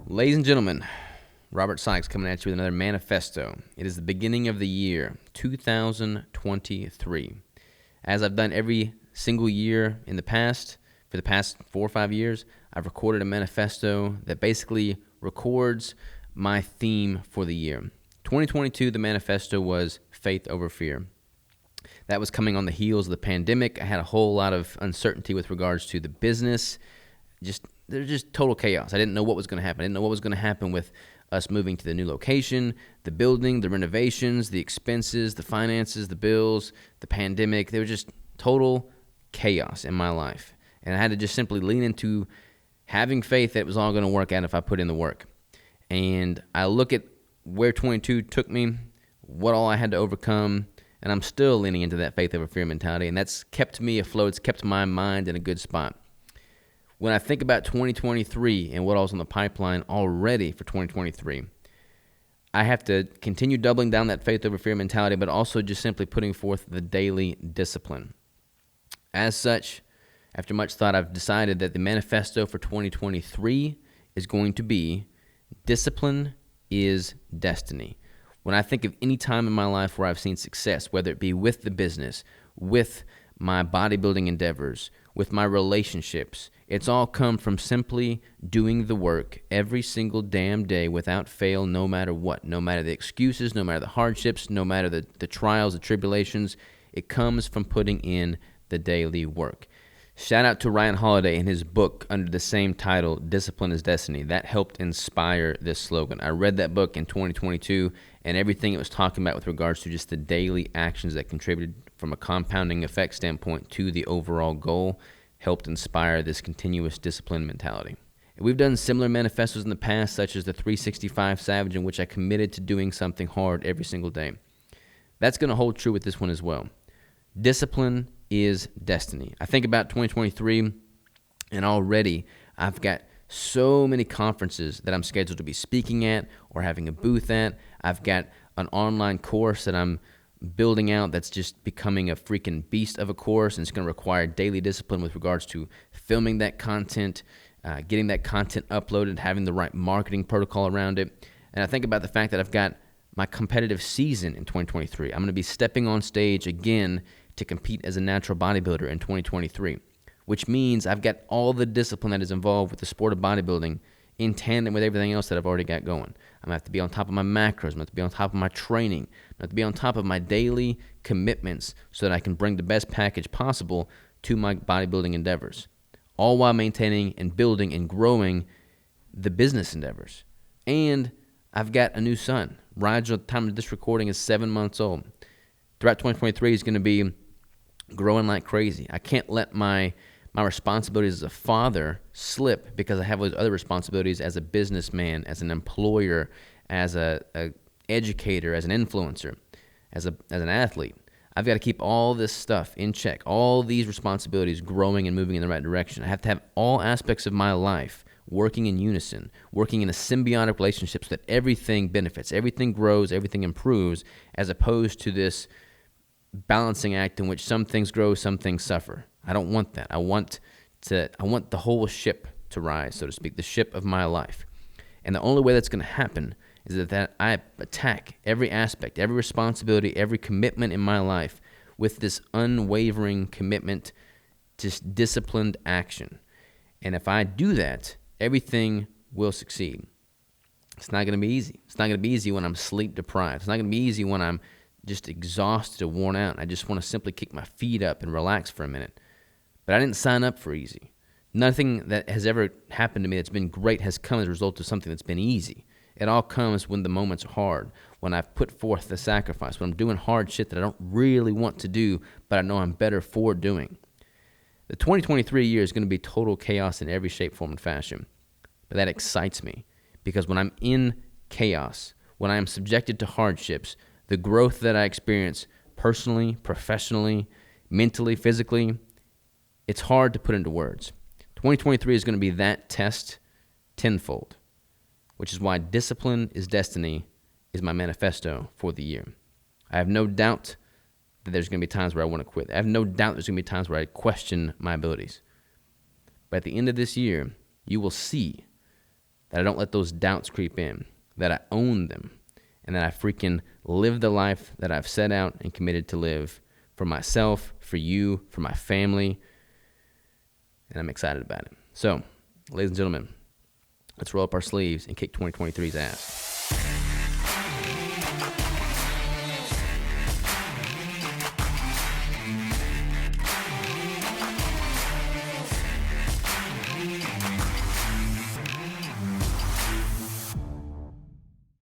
Ladies and gentlemen, Robert Sykes coming at you with another Manifesto. It is the beginning of the year, 2023. As I've done every single year in the past, for the past 4 or 5 years, I've recorded a manifesto that basically records my theme for the year. 2022, the manifesto was faith over fear. That was coming on the heels of the pandemic. I had a whole lot of uncertainty with regards to the business. There's just total chaos. I didn't know what was going to happen. I didn't know what was going to happen with us moving to the new location, the building, the renovations, the expenses, the finances, the bills, the pandemic. There was just total chaos in my life. And I had to just simply lean into having faith that it was all going to work out if I put in the work. And I look at where 22 took me, what all I had to overcome, and I'm still leaning into that faith over fear mentality. And that's kept me afloat. It's kept my mind in a good spot. When I think about 2023 and what all's on the pipeline already for 2023, I have to continue doubling down that faith over fear mentality, but also just simply putting forth the daily discipline. As such, after much thought, I've decided that the manifesto for 2023 is going to be discipline is destiny. When I think of any time in my life where I've seen success, whether it be with the business, with my bodybuilding endeavors, with my relationships, it's all come from simply doing the work every single damn day without fail, no matter what, no matter the excuses, no matter the hardships, no matter the trials, the tribulations. It comes from putting in the daily work. Shout out to Ryan Holiday and his book under the same title, Discipline is Destiny. That helped inspire this slogan. I read that book in 2022, and everything it was talking about with regards to just the daily actions that contributed from a compounding effect standpoint to the overall goal helped inspire this continuous discipline mentality. We've done similar manifestos in the past, such as the 365 Savage, in which I committed to doing something hard every single day. That's going to hold true with this one as well. Discipline is destiny. I think about 2023, and already I've got so many conferences that I'm scheduled to be speaking at or having a booth at. I've got an online course that I'm building out that's just becoming a freaking beast of a course, and it's going to require daily discipline with regards to filming that content, getting that content uploaded, having the right marketing protocol around it. And I think about the fact that I've got my competitive season in 2023. I'm going to be stepping on stage again to compete as a natural bodybuilder in 2023, which means I've got all the discipline that is involved with the sport of bodybuilding in tandem with everything else that I've already got going. I'm going to have to be on top of my macros. I'm going to have to be on top of my training. I'm going to have to be on top of my daily commitments so that I can bring the best package possible to my bodybuilding endeavors, all while maintaining and building and growing the business endeavors. And I've got a new son. Rigel, at the time of this recording, is 7 months old. Throughout 2023, he's going to be growing like crazy. I can't let my responsibilities as a father slip because I have those other responsibilities as a businessman, as an employer, as a educator, as an influencer, as an athlete. I've got to keep all this stuff in check, all these responsibilities growing and moving in the right direction. I have to have all aspects of my life working in unison, working in a symbiotic relationship so that everything benefits, everything grows, everything improves, as opposed to this balancing act in which some things grow, some things suffer. I don't want that. I want the whole ship to rise, so to speak, the ship of my life. And the only way that's going to happen is that I attack every aspect, every responsibility, every commitment in my life with this unwavering commitment to disciplined action. And if I do that, everything will succeed. It's not going to be easy. It's not going to be easy when I'm sleep deprived. It's not going to be easy when I'm just exhausted or worn out. I just want to simply kick my feet up and relax for a minute. But I didn't sign up for easy. Nothing that has ever happened to me that's been great has come as a result of something that's been easy. It all comes when the moments are hard, when I've put forth the sacrifice, when I'm doing hard shit that I don't really want to do, but I know I'm better for doing. The 2023 year is going to be total chaos in every shape, form, and fashion. But that excites me because when I'm in chaos, when I am subjected to hardships, the growth that I experience personally, professionally, mentally, physically, it's hard to put into words. 2023 is going to be that test tenfold, which is why discipline is destiny is my manifesto for the year. I have no doubt that there's going to be times where I want to quit. I have no doubt there's going to be times where I question my abilities. But at the end of this year, you will see that I don't let those doubts creep in, that I own them, and that I freaking live the life that I've set out and committed to live for myself, for you, for my family, and I'm excited about it. So, ladies and gentlemen, let's roll up our sleeves and kick 2023's ass.